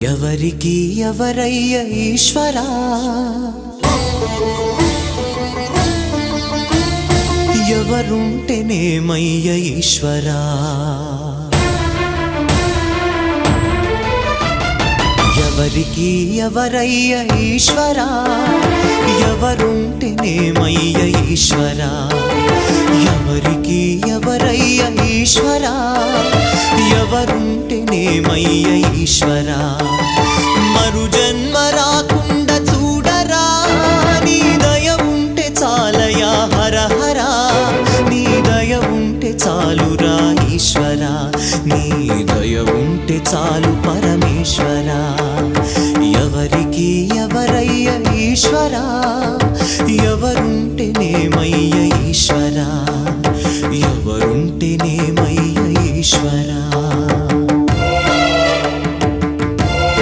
ఎవరికి ఎవరయ్య ఈశ్వరా, ఎవరుంటేనేమయ్య ఈశ్వరా, ఎవరికి ఎవరయ్య ఈశ్వరా, ఎవరుంటేనేమయ్య ఈశ్వరా, ఎవరికి ఎవరయ్య ఈశ్వరా, ఎవరుంటేనేమయ్య ఈశ్వరా, మరు జన్మ రాకుండా చూడరా, నీ దయ ఉంటే చాలయా హర హర, నీ దయ ఉంటే చాలురా ఈశ్వరా, నీ దయ ఉంటే చాలు